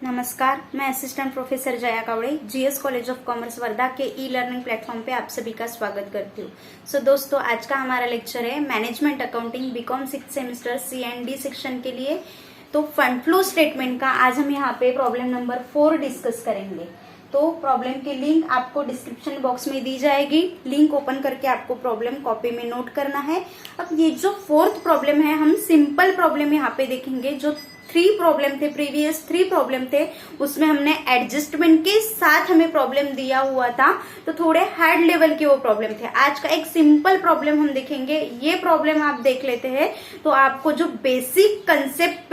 नमस्कार, मैं assistant professor Jaya Kawade GS college of commerce Wardha के ई लर्निंग प्लेटफॉर्म पे आप सभी का स्वागत करती हूँ। सो दोस्तों, आज का हमारा लेक्चर है management accounting BCom 6th semester C&D section के लिए। तो फंड फ्लो स्टेटमेंट का आज हम यहाँ पे प्रॉब्लम नंबर 4 डिस्कस करेंगे। तो प्रॉब्लम की लिंक आपको डिस्क्रिप्शन बॉक्स में दी जाएगी। लिंक ओपन करके आपको प्रॉब्लम कॉपी में नोट करना है। अब ये जो 4th प्रॉब्लम है, हम सिंपल प्रॉब्लम यहाँ पे देखेंगे। जो 3 प्रॉब्लम थे, प्रीवियस 3 प्रॉब्लम थे, उसमें हमने एडजस्टमेंट के साथ हमें प्रॉब्लम दिया हुआ था, तो थोड़े हार्ड लेवल के वो प्रॉब्लम थे। आज का एक सिंपल प्रॉब्लम हम देखेंगे। ये प्रॉब्लम आप देख लेते हैं तो आपको जो बेसिक कंसेप्ट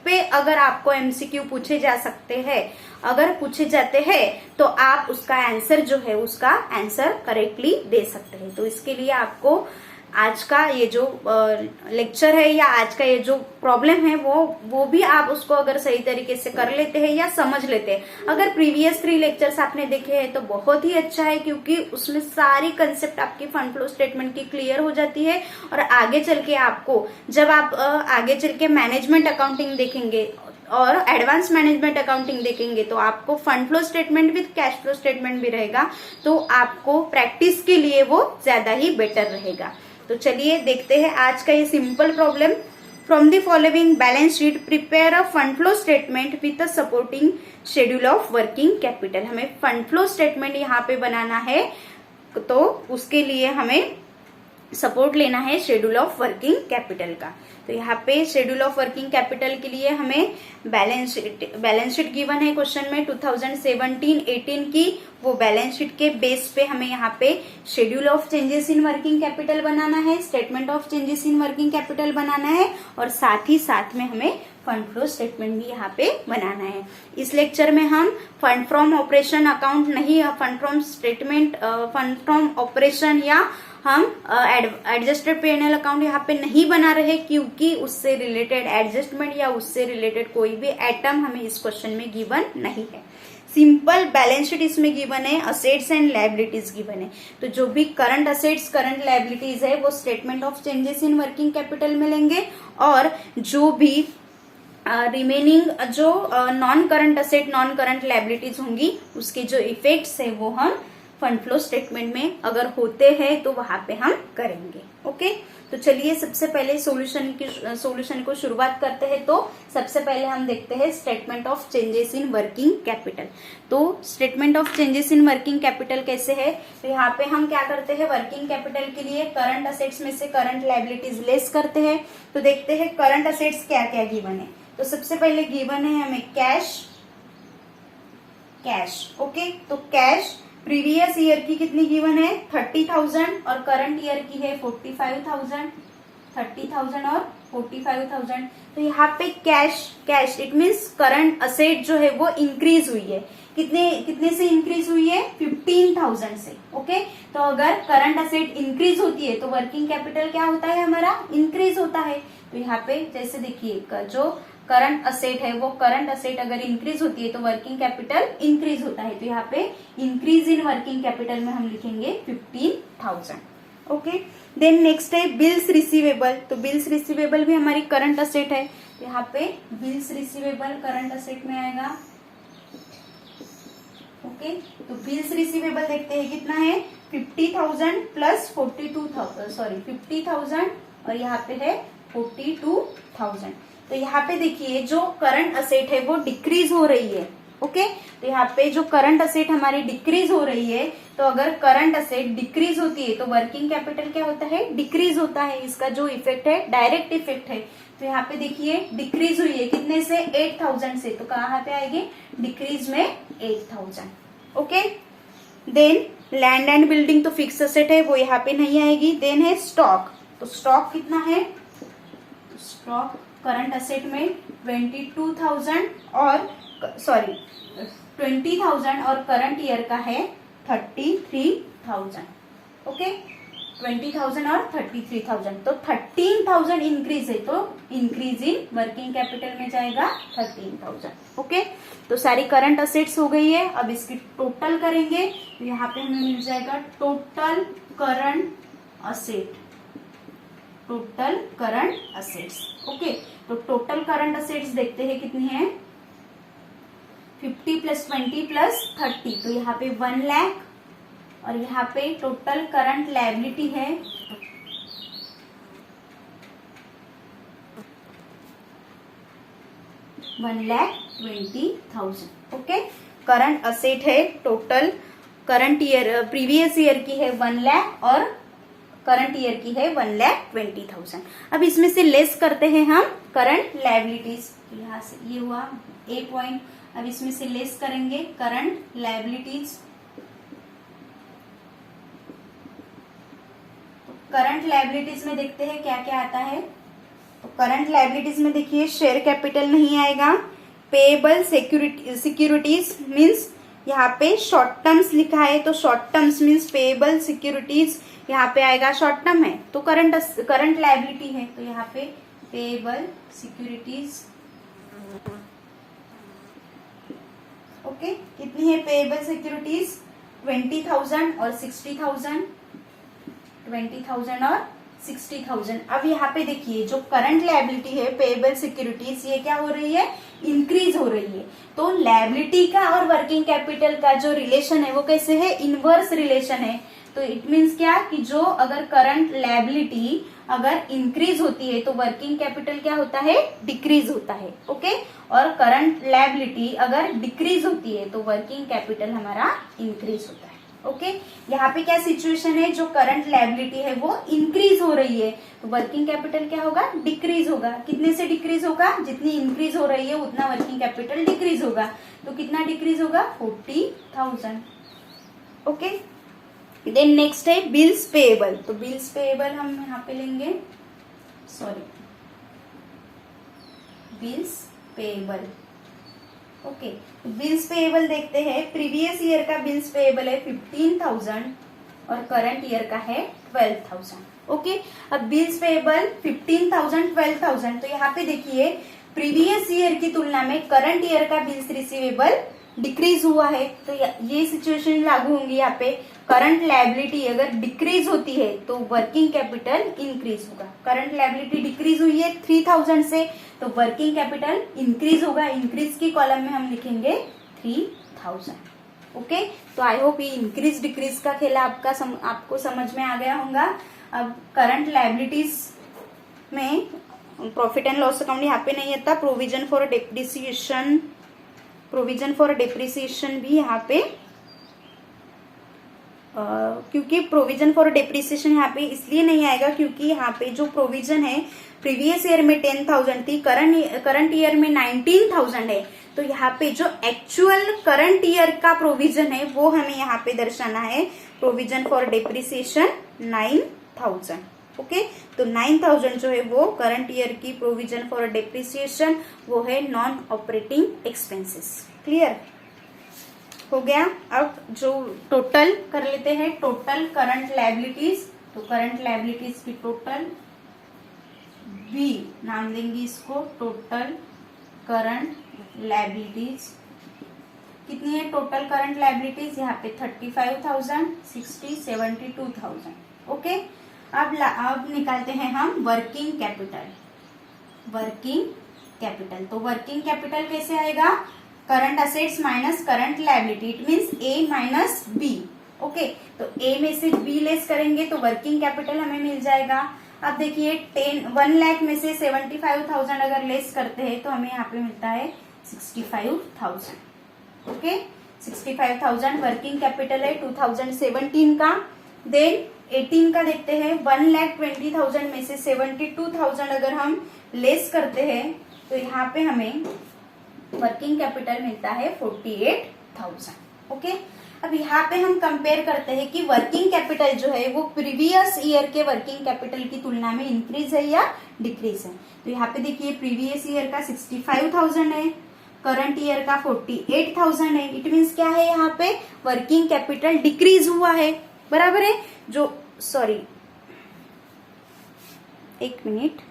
पे अगर आपको एमसीक्यू पूछे जा सकते हैं, अगर पूछे जाते हैं तो आप उसका आंसर जो है उसका आंसर करेक्टली दे सकते हैं। तो इसके लिए आपको आज का ये जो लेक्चर है या आज का ये जो प्रॉब्लम है वो भी आप उसको अगर सही तरीके से कर लेते हैं या समझ लेते हैं। अगर प्रीवियस 3 लेक्चर्स आपने देखे हैं तो बहुत ही अच्छा है, क्योंकि उसमें सारी कंसेप्ट आपकी फंड फ्लो स्टेटमेंट की क्लियर हो जाती है। और आगे चल के आपको जब आप आगे चल के मैनेजमेंट अकाउंटिंग देखेंगे और एडवांस मैनेजमेंट अकाउंटिंग देखेंगे तो आपको fund flow statement with cash flow statement भी रहेगा, तो आपको प्रैक्टिस के लिए वो ज्यादा ही बेटर रहेगा। तो चलिए देखते हैं आज का ये simple problem. From the following balance sheet prepare a fund flow statement with a supporting schedule of working capital. हमें फंड फ्लो स्टेटमेंट यहाँ पे बनाना है, तो उसके लिए हमें सपोर्ट लेना है शेड्यूल ऑफ वर्किंग कैपिटल का। तो यहाँ पे शेड्यूल ऑफ वर्किंग कैपिटल के लिए हमें बैलेंस शीट गिवन है क्वेश्चन में 2017-18 की। वो बैलेंस शीट के बेस पे हमें यहाँ पे schedule of changes in working capital बनाना है, statement of changes in working capital बनाना है, और साथ ही साथ में हमें फंड फ्लो स्टेटमेंट भी यहाँ पे बनाना है। इस लेक्चर में हम फंड फ्रॉम ऑपरेशन अकाउंट नहीं, fund from statement, fund from operation या हम एडजस्टेड P&L अकाउंट यहाँ पे नहीं बना रहे, क्योंकि उससे रिलेटेड एडजस्टमेंट या उससे रिलेटेड कोई भी आइटम हमें इस क्वेश्चन में गिवन नहीं है। सिंपल बैलेंस शीट इसमें गिवन है, असेट्स एंड लायबिलिटीज गिवन है। तो जो भी करंट असेट्स करंट लायबिलिटीज है वो statement of changes in working capital में लेंगे, और जो भी रिमेनिंग जो non current asset non current liabilities होंगी उसके जो इफेक्ट्स है वो हम फंड फ्लो स्टेटमेंट में अगर होते हैं तो वहां पे हम करेंगे। ओके, तो चलिए सबसे पहले सॉल्यूशन को शुरुआत करते हैं। तो सबसे पहले हम देखते हैं statement of changes in working capital. तो statement of changes in working capital कैसे है, तो यहाँ पे हम क्या करते हैं, वर्किंग कैपिटल के लिए करंट असेट्स में से करंट लायबिलिटीज लेस करते हैं। तो देखते हैं करंट असेट्स क्या क्या गिवन है। तो सबसे पहले गिवन है हमें कैश। ओके, तो कैश प्रीवियस ईयर की कितनी गिवन है 30,000 और करंट ईयर की है 45,000। 30,000 और 45,000। तो यहाँ पे cash it means current asset जो है वो इंक्रीज हुई है। कितने से इंक्रीज हुई है 15,000 से। ओके, तो अगर करंट असेट इंक्रीज होती है तो वर्किंग कैपिटल क्या होता है हमारा, इंक्रीज होता है। तो यहाँ पे जैसे देखिए जो करंट असेट है वो करंट असेट अगर इंक्रीज होती है तो वर्किंग कैपिटल इंक्रीज होता है। तो यहाँ पे इंक्रीज इन वर्किंग कैपिटल में हम लिखेंगे 15,000। ओके, देन नेक्स्ट है बिल्स रिसीवेबल। तो बिल्स रिसीवेबल भी हमारी करंट असेट है। तो यहाँ पे बिल्स रिसीवेबल करंट असेट में आएगा। ओके, तो बिल्स रिसीवेबल देखते हैं कितना है 50,000 प्लस 50,000 और यहाँ पे है 42,000। तो यहाँ पे देखिए जो करंट असेट है वो डिक्रीज हो रही है। ओके, तो यहाँ पे जो करंट असेट हमारी डिक्रीज हो रही है, तो अगर करंट असेट डिक्रीज होती है तो वर्किंग कैपिटल क्या होता है, डिक्रीज होता है। इसका जो इफेक्ट है डायरेक्ट इफेक्ट है। तो यहाँ पे देखिए डिक्रीज हुई है कितने से 8,000 से, तो कहाँ पे आएगी डिक्रीज में 8,000। Okay, then land and building तो फिक्स असेट है वो यहाँ पे नहीं आएगी। देन है स्टॉक। तो स्टॉक कितना है, स्टॉक करंट असेट में 20,000 और करंट ईयर का है 33,000। ओके, 20,000 और 33,000, तो 13,000 इंक्रीज है, तो इंक्रीज इन वर्किंग कैपिटल में जाएगा 13,000। ओके, तो सारी करंट असेट्स हो गई है। अब इसकी टोटल करेंगे तो यहाँ पे हमें मिल जाएगा टोटल करंट असेट्स। ओके, तो टोटल करंट असेट्स देखते हैं कितनी है 50 प्लस 20 प्लस 30, तो यहाँ पे 1 लाख, और यहाँ पे टोटल करंट लायबिलिटी है 1,20,000। ओके, करंट असेट है total, current year previous year की है 1 लाख और करंट ईयर की है 1,20,000। अब इसमें से लेस करते हैं हम करंट लायबिलिटीज, यहाँ से ये हुआ ए पॉइंट। अब इसमें से लेस करेंगे करंट लायबिलिटीज। तो करंट लायबिलिटीज में देखते हैं क्या क्या आता है। तो करंट लायबिलिटीज में देखिए शेयर कैपिटल नहीं आएगा, पेएबल सिक्योरिटीज मीन्स यहाँ पे शॉर्ट टर्म्स लिखा है, तो short terms means payable securities यहाँ पे आएगा, शॉर्ट टर्म है तो करंट लायबिलिटी है, तो यहाँ पे पेएबल सिक्योरिटीज। ओके, कितनी है पेएबल सिक्योरिटीज? 20,000 और 60,000, 20,000 और 60,000। अब यहाँ पे देखिए जो करंट लायबिलिटी है पेएबल सिक्योरिटीज, ये क्या हो रही है? इंक्रीज हो रही है। तो लायबिलिटी का और वर्किंग कैपिटल का जो रिलेशन है वो कैसे है? इनवर्स रिलेशन है। तो इट मीन्स क्या कि जो अगर करंट लायबिलिटी अगर इंक्रीज होती है तो वर्किंग कैपिटल क्या होता है? डिक्रीज होता है। ओके, और करंट लायबिलिटी अगर डिक्रीज होती है तो वर्किंग कैपिटल हमारा इंक्रीज होता है। ओके, यहाँ पे क्या सिचुएशन है? जो करंट लायबिलिटी है वो इंक्रीज हो रही है तो वर्किंग कैपिटल क्या होगा? डिक्रीज होगा। कितने से डिक्रीज होगा? जितनी इंक्रीज हो रही है उतना वर्किंग कैपिटल डिक्रीज होगा। तो कितना डिक्रीज होगा? 40,000। ओके, देन नेक्स्ट है बिल्स पेएबल। तो बिल्स पेएबल हम यहाँ पे लेंगे, sorry, bills payable. Okay, bills payable देखते हैं। प्रीवियस ईयर का बिल्स पेएबल है 15,000 और करंट ईयर का है 12,000। ओके, अब बिल्स पेएबल 15,000 12,000, तो यहाँ पे देखिए प्रीवियस ईयर की तुलना में करंट ईयर का बिल्स रिसीवेबल डिक्रीज हुआ है, तो ये सिचुएशन लागू होंगी। यहाँ पे करंट लायबिलिटी अगर डिक्रीज होती है तो वर्किंग कैपिटल इंक्रीज होगा। करंट लायबिलिटी डिक्रीज हुई है 3,000 से, तो वर्किंग कैपिटल इंक्रीज होगा। इंक्रीज की कॉलम में हम लिखेंगे 3,000। ओके, तो आई होप ये इंक्रीज डिक्रीज का खेला आपको समझ में आ गया होगा। अब करंट लायबिलिटीज में प्रॉफिट एंड लॉस अकाउंट यहाँ पे नहीं आता, प्रोविजन फॉर डेप्रिसिएशन भी यहाँ पे क्योंकि प्रोविजन फॉर डेप्रिसिएशन यहाँ पे इसलिए नहीं आएगा क्योंकि यहाँ पे जो प्रोविजन है प्रीवियस ईयर में 10,000 थी, करंट ईयर में 19,000 है। तो यहाँ पे जो एक्चुअल करंट ईयर का प्रोविजन है वो हमें यहाँ पे दर्शाना है। Provision for depreciation 9,000। ओके, तो 9,000 जो है वो करंट ईयर की प्रोविजन फॉर डेप्रिसिएशन वो है नॉन ऑपरेटिंग एक्सपेंसेस। क्लियर हो गया। अब जो टोटल कर लेते हैं, टोटल करंट लायबिलिटीज। तो करंट लायबिलिटीज की टोटल बी नाम देंगे इसको, टोटल करंट लायबिलिटीज कितनी है? टोटल करंट लायबिलिटीज यहाँ पे 35,000, 60, 72,000। ओके, अब निकालते हैं हम वर्किंग कैपिटल। वर्किंग कैपिटल, तो वर्किंग कैपिटल कैसे आएगा? Current assets minus current liability, it means A minus B. Okay, तो ए में से बी लेस करेंगे तो वर्किंग कैपिटल हमें मिल जाएगा। अब देखिए 1 लाख में से 75,000 अगर लेस करते हैं तो हमें यहाँ पे मिलता है 65,000। ओके, 65,000 वर्किंग कैपिटल है 2017 का। देन 18 का देखते हैं, 1,20,000 में से 72,000 अगर हम लेस करते हैं तो यहाँ पे हमें वर्किंग कैपिटल मिलता है 48,000। ओके, अब यहाँ पे हम कंपेयर करते हैं कि वर्किंग कैपिटल जो है वो प्रीवियस ईयर के वर्किंग कैपिटल की तुलना में इंक्रीज है या डिक्रीज है। तो यहाँ पे देखिए प्रीवियस ईयर का 65,000 है, करंट ईयर का 48,000 है। इट मीन्स क्या है? यहाँ पे वर्किंग कैपिटल डिक्रीज हुआ है, बराबर है। जो सॉरी एक मिनट,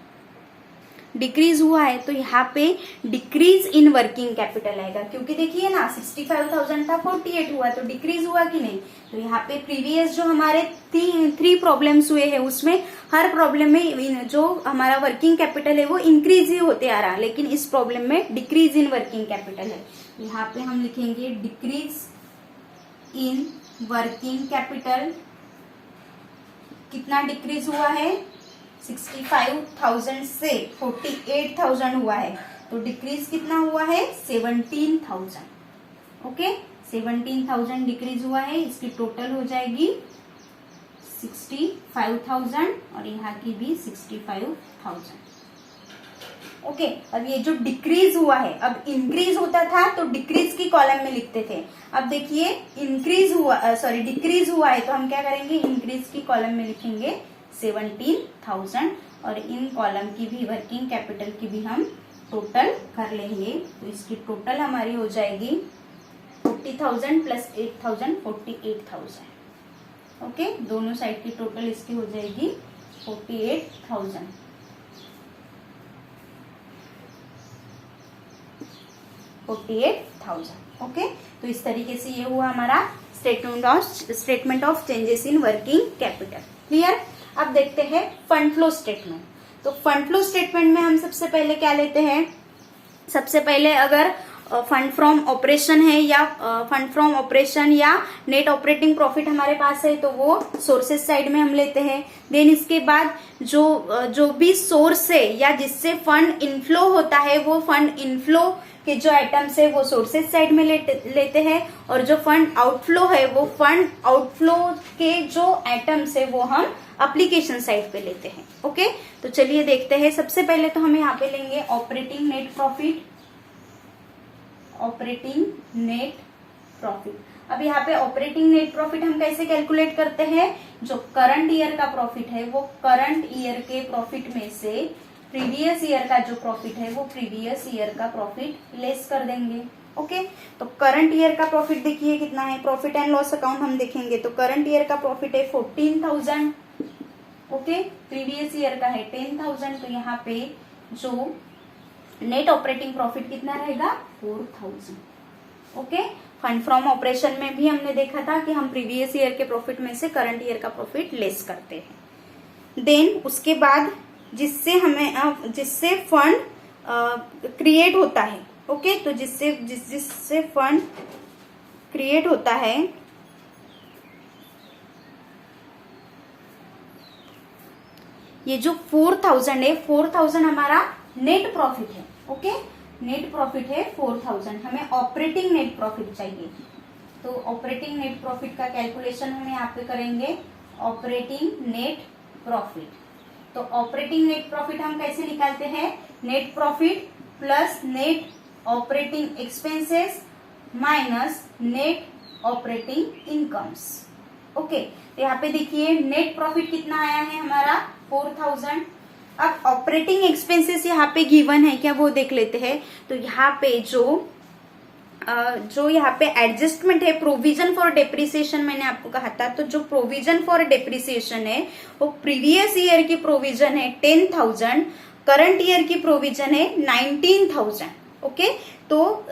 डिक्रीज हुआ है तो यहाँ पे डिक्रीज इन वर्किंग कैपिटल आएगा, क्योंकि देखिए ना 65,000 था 48 हुआ, तो डिक्रीज हुआ कि नहीं। तो यहाँ पे प्रीवियस जो हमारे 3 प्रॉब्लम्स हुए हैं उसमें हर प्रॉब्लम में जो हमारा वर्किंग कैपिटल है वो इंक्रीज ही होते आ रहा, लेकिन इस प्रॉब्लम में डिक्रीज इन वर्किंग कैपिटल है। यहाँ पे हम लिखेंगे डिक्रीज इन वर्किंग कैपिटल। कितना डिक्रीज हुआ है, 65,000 से 48,000 हुआ है, तो डिक्रीज कितना हुआ है 17,000। ओके, 17,000 डिक्रीज हुआ है, इसकी टोटल हो जाएगी 65,000 और यहाँ की भी 65,000। ओके, अब ये जो डिक्रीज हुआ है, अब इंक्रीज होता था तो डिक्रीज की कॉलम में लिखते थे, अब देखिए इंक्रीज हुआ डिक्रीज हुआ है तो हम क्या करेंगे, इंक्रीज की कॉलम में लिखेंगे 17,000 और इन कॉलम की भी वर्किंग कैपिटल की भी हम टोटल कर लेंगे। तो इसकी टोटल हमारी हो जाएगी 40,000 प्लस 8,000 48,000। ओके, दोनों साइड की टोटल इसकी हो जाएगी 48,000। ओके, तो इस तरीके से ये हुआ हमारा statement of changes in working capital. Clear. अब देखते हैं फंड फ्लो स्टेटमेंट। तो फंड फ्लो स्टेटमेंट में हम सबसे पहले क्या लेते हैं, सबसे पहले अगर फंड फ्रॉम ऑपरेशन है या फंड फ्रॉम ऑपरेशन या नेट ऑपरेटिंग प्रॉफिट हमारे पास है तो वो सोर्सेस साइड में हम लेते हैं। देन इसके बाद जो भी सोर्स है या जिससे फंड इनफ्लो होता है वो फंड इनफ्लो के जो आइटम्स है वो सोर्सेस साइड में लेते हैं, और जो फंड आउटफ्लो है वो फंड आउटफ्लो के जो आइटम्स है वो हम एप्लीकेशन साइड पे लेते हैं। ओके, तो चलिए देखते हैं। सबसे पहले तो हम यहाँ पे लेंगे operating net profit. Operating net profit, अब यहाँ पे ऑपरेटिंग नेट प्रॉफिट हम कैसे कैलकुलेट करते हैं, जो करंट ईयर का प्रॉफिट है वो करंट ईयर के प्रॉफिट में से प्रीवियस ईयर का जो प्रॉफिट है वो प्रीवियस ईयर का प्रॉफिट लेस कर देंगे। ओके, तो करंट ईयर का प्रॉफिट देखिए कितना है, प्रॉफिट एंड लॉस अकाउंट हम देखेंगे तो करंट ईयर का प्रॉफिट है 14,000। ओके, प्रीवियस ईयर का है 10,000, तो यहाँ पे जो नेट ऑपरेटिंग प्रॉफिट कितना रहेगा 4,000। ओके, फंड फ्रॉम ऑपरेशन में भी हमने देखा था कि हम प्रीवियस ईयर के प्रॉफिट में से करंट ईयर का प्रॉफिट लेस करते हैं। देन उसके बाद जिससे फंड क्रिएट होता है, ओके, तो जिससे फंड क्रिएट होता है ये जो 4,000 है, 4,000 हमारा नेट प्रॉफिट है। ओके, नेट प्रॉफिट है 4,000, हमें ऑपरेटिंग नेट प्रॉफिट चाहिए, तो ऑपरेटिंग नेट प्रॉफिट का कैलकुलेशन हम यहाँ पे करेंगे ऑपरेटिंग नेट प्रॉफिट। तो ऑपरेटिंग नेट प्रॉफिट हम कैसे निकालते हैं, net profit plus net operating expenses minus net operating incomes. Okay, तो यहाँ पे देखिए नेट प्रॉफिट कितना आया है हमारा 4,000। अब ऑपरेटिंग एक्सपेंसेस यहाँ पे गिवन है क्या वो देख लेते हैं। तो यहाँ पे जो यहाँ पे एडजस्टमेंट है, प्रोविजन फॉर डेप्रिसिएशन मैंने आपको कहा था, तो जो प्रोविजन फॉर डेप्रिसिएशन है वो प्रीवियस ईयर की प्रोविजन है 10,000, करंट ईयर की प्रोविजन है 19,000। ओके, तो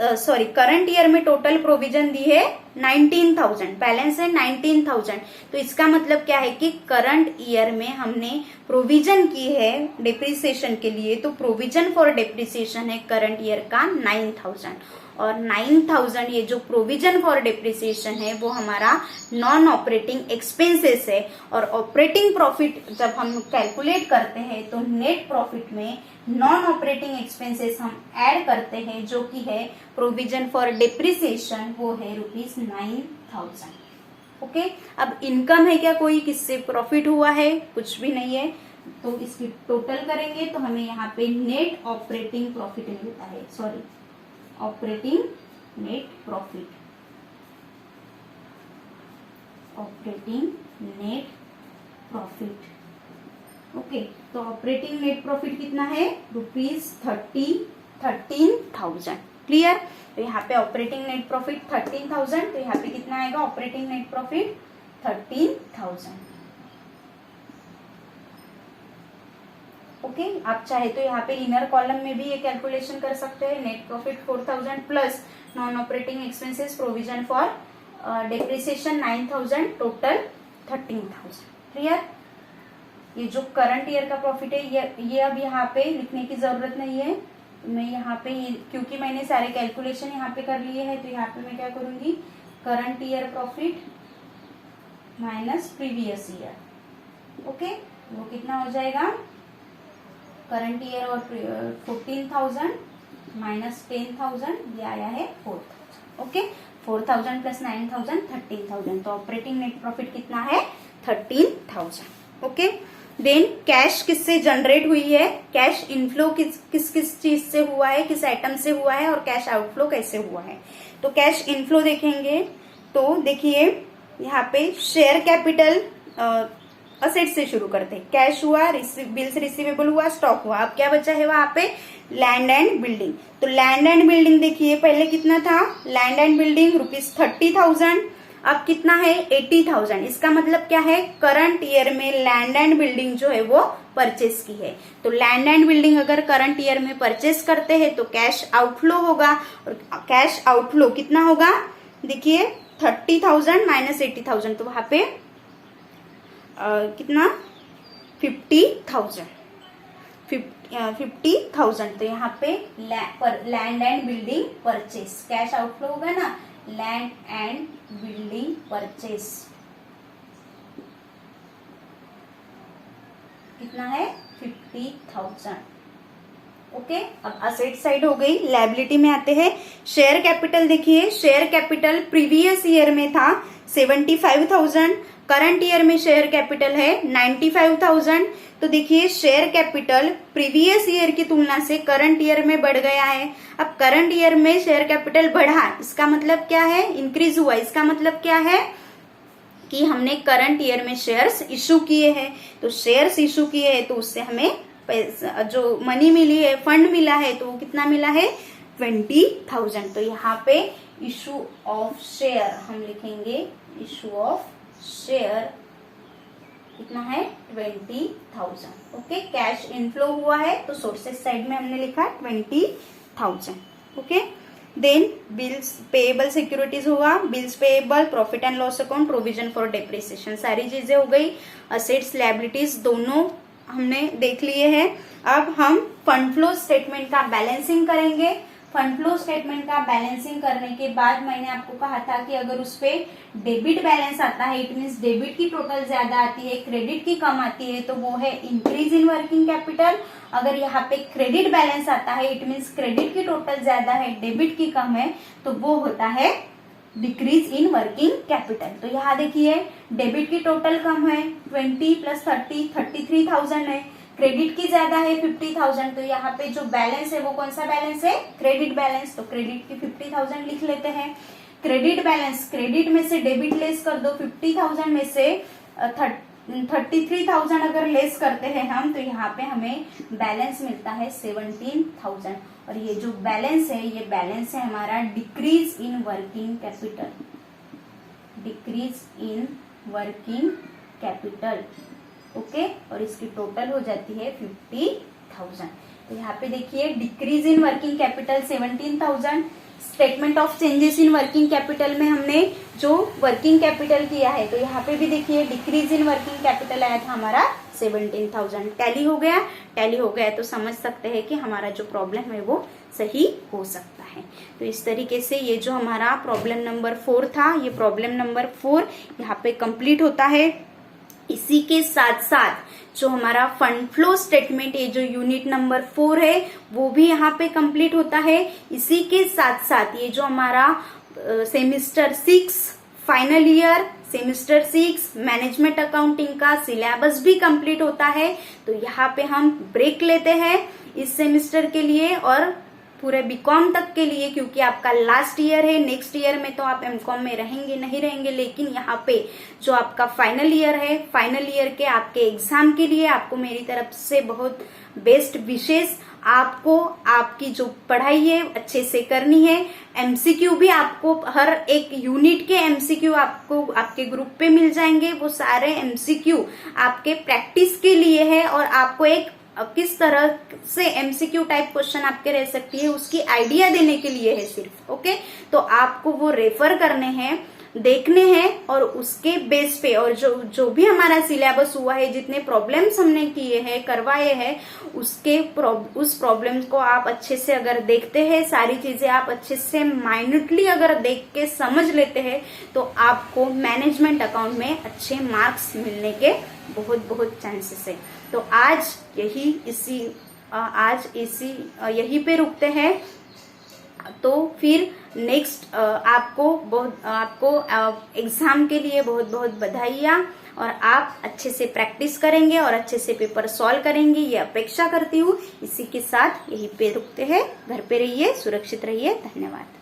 करंट ईयर में टोटल प्रोविजन दी है 19,000, बैलेंस है 19,000। तो इसका मतलब क्या है कि करंट ईयर में हमने प्रोविजन की है डेप्रिसिएशन के लिए, तो प्रोविजन फॉर डेप्रिसिएशन है करंट ईयर का 9,000, और 9,000 ये जो प्रोविजन फॉर डेप्रिसिएशन है वो हमारा नॉन ऑपरेटिंग एक्सपेंसेस है। और ऑपरेटिंग प्रॉफिट जब हम कैलकुलेट करते हैं तो नेट प्रॉफिट में नॉन ऑपरेटिंग एक्सपेंसेस हम ऐड करते हैं, जो कि है प्रोविजन फॉर डेप्रिसिएशन, वो है ₹9,000। ओके, अब इनकम है क्या कोई, किससे प्रॉफिट हुआ है, कुछ भी नहीं है, तो इसकी टोटल करेंगे तो हमें यहाँ पे नेट ऑपरेटिंग प्रॉफिट मिलता है, operating net profit, operating net profit. Okay, तो ऑपरेटिंग नेट प्रॉफिट कितना है ₹13,000। क्लियर। तो यहाँ पे ऑपरेटिंग नेट प्रॉफिट 13,000, तो यहाँ पे कितना आएगा ऑपरेटिंग नेट प्रॉफिट 13,000। ओके आप चाहे तो यहाँ पे इनर कॉलम में भी ये कैलकुलेशन कर सकते हैं। Net profit 4000 plus non operating expenses provision for depreciation 9000 total 13000। Clear. ये जो करंट ईयर का प्रॉफिट है ये अब यहाँ पे लिखने की जरूरत नहीं है। मैं यहाँ पे क्योंकि मैंने सारे कैलकुलेशन यहाँ पे कर लिए हैं तो यहाँ पे मैं क्या करूंगी, current year profit minus previous year. Okay वो कितना हो जाएगा, करंट ईयर और 14,000 माइनस 10,000 ये आया है 4,000। Okay 4,000 plus 9,000 13,000। तो ऑपरेटिंग नेट प्रॉफिट कितना है 13,000। ओके देन कैश किससे जनरेट हुई है, कैश इनफ्लो किस किस चीज से हुआ है, किस आइटम से हुआ है और कैश आउटफ्लो कैसे हुआ है। तो कैश इनफ्लो देखेंगे तो देखिए यहाँ पे शेयर कैपिटल असेट से शुरू करते हैं। कैश हुआ, बिल्स रिसीवेबल हुआ, स्टॉक हुआ। अब क्या बचा है वहां पे, लैंड एंड बिल्डिंग। तो लैंड एंड बिल्डिंग देखिए पहले कितना था, लैंड एंड बिल्डिंग ₹30,000, अब कितना है 80,000। इसका मतलब क्या है, करंट ईयर में लैंड एंड बिल्डिंग जो है वो परचेस की है। तो लैंड एंड बिल्डिंग अगर करंट ईयर में परचेस करते हैं तो कैश आउटफ्लो होगा, और कैश आउटफ्लो कितना होगा देखिए 30,000 माइनस 80,000। तो वहां पे कितना 50,000 50,000। तो यहाँ पे land and building purchase cash outflow होगा ना, लैंड एंड बिल्डिंग परचेस कितना है 50,000। ओके अब असेट साइड हो गई। लायबिलिटी में आते हैं। शेयर कैपिटल देखिए, शेयर कैपिटल प्रीवियस ईयर में था 75,000, करंट ईयर में शेयर कैपिटल है 95,000। तो देखिए शेयर कैपिटल प्रीवियस ईयर की तुलना से करंट ईयर में बढ़ गया है। अब करंट ईयर में शेयर कैपिटल बढ़ा, इसका मतलब क्या है, इंक्रीज हुआ। इसका मतलब क्या है कि हमने करंट ईयर में शेयर्स इशू किए हैं। तो शेयर्स इशू किए हैं तो उससे हमें पैसा जो मनी मिली है, फंड मिला है, तो वो कितना मिला है 20,000। तो यहाँ पे इशू ऑफ शेयर हम लिखेंगे, इशू ऑफ शेयर कितना है 20,000। ओके कैश इनफ्लो हुआ है तो सोर्सेस साइड में हमने लिखा 20,000। Okay then bills payable securities हुआ, bills payable, profit and loss account, provision for depreciation, सारी चीजें हो गई। असेट्स लायबिलिटीज दोनों हमने देख लिए हैं। अब हम फंड फ्लो स्टेटमेंट का बैलेंसिंग करेंगे। फंड फ्लो स्टेटमेंट का बैलेंसिंग करने के बाद मैंने आपको कहा था कि अगर उस पे डेबिट बैलेंस आता है, इट मीन्स डेबिट की टोटल ज्यादा आती है, क्रेडिट की कम आती है, तो वो है इंक्रीज इन वर्किंग कैपिटल। अगर यहाँ पे क्रेडिट बैलेंस आता है, इट मीन्स क्रेडिट की टोटल ज्यादा है, डेबिट की कम है, तो वो होता है डिक्रीज इन वर्किंग कैपिटल। तो यहाँ देखिए डेबिट की टोटल कम है 20 प्लस 30 33,000 है, क्रेडिट की ज्यादा है 50,000। तो यहाँ पे जो बैलेंस है वो कौन सा बैलेंस है, क्रेडिट बैलेंस। तो क्रेडिट की 50,000 लिख लेते हैं। क्रेडिट बैलेंस, क्रेडिट में से डेबिट लेस कर दो, 50,000 में से 33,000 अगर लेस करते हैं हम तो यहाँ पे हमें बैलेंस मिलता है 17,000। और ये जो बैलेंस है ये बैलेंस है हमारा decrease in working capital, decrease in working capital. Okay और इसकी टोटल हो जाती है 50,000। तो यहाँ पे देखिए decrease in working capital 17,000। Statement of changes in working capital में हमने जो वर्किंग कैपिटल किया है तो यहाँ पे भी देखिए डिक्रीज इन वर्किंग कैपिटल आया था हमारा 17,000। टैली हो गया, टैली हो गया तो समझ सकते हैं कि हमारा जो प्रॉब्लम है वो सही हो सकता है। तो इस तरीके से ये जो हमारा प्रॉब्लम नंबर 4 था, ये प्रॉब्लम नंबर 4 यहाँ पे कंप्लीट होता है। इसी के साथ साथ जो हमारा फंड फ्लो स्टेटमेंट ये जो यूनिट नंबर 4 है वो भी यहाँ पे कंप्लीट होता है। इसी के साथ साथ ये जो हमारा semester 6 final year, semester 6 management accounting का सिलेबस भी कंप्लीट होता है। तो यहाँ पे हम ब्रेक लेते हैं इस सेमिस्टर के लिए और पूरे बीकॉम तक के लिए, क्योंकि आपका लास्ट ईयर है। नेक्स्ट ईयर में तो आप एमकॉम में रहेंगे नहीं रहेंगे, लेकिन यहाँ पे जो आपका फाइनल ईयर है, फाइनल ईयर के आपके एग्जाम के लिए आपको मेरी तरफ से बहुत बेस्ट विशेष। आपको आपकी जो पढ़ाई है अच्छे से करनी है। एमसीक्यू भी आपको हर एक यूनिट के एमसीक्यू आपको आपके ग्रुप पे मिल जाएंगे। वो सारे एमसीक्यू आपके प्रैक्टिस के लिए है और आपको एक किस तरह से एमसीक्यू टाइप क्वेश्चन आपके रह सकती है उसकी आइडिया देने के लिए है सिर्फ। ओके, तो आपको वो रेफर करने हैं, देखने हैं, और उसके बेस पे और जो भी हमारा सिलेबस हुआ है, जितने प्रॉब्लम्स हमने किए हैं, करवाए हैं, उस प्रॉब्लम को आप अच्छे से अगर देखते हैं, सारी चीजें आप अच्छे से माइन्यूटली अगर देख के समझ लेते हैं, तो आपको मैनेजमेंट अकाउंट में अच्छे मार्क्स मिलने के बहुत बहुत चांसेस है। तो आज यही पे रुकते हैं। तो फिर नेक्स्ट आपको एग्जाम के लिए बहुत बहुत बधाइयाँ, और आप अच्छे से प्रैक्टिस करेंगे और अच्छे से पेपर सॉल्व करेंगे, ये अपेक्षा करती हूँ। इसी के साथ यहीं पे रुकते हैं। घर पे रहिए, सुरक्षित रहिए। धन्यवाद।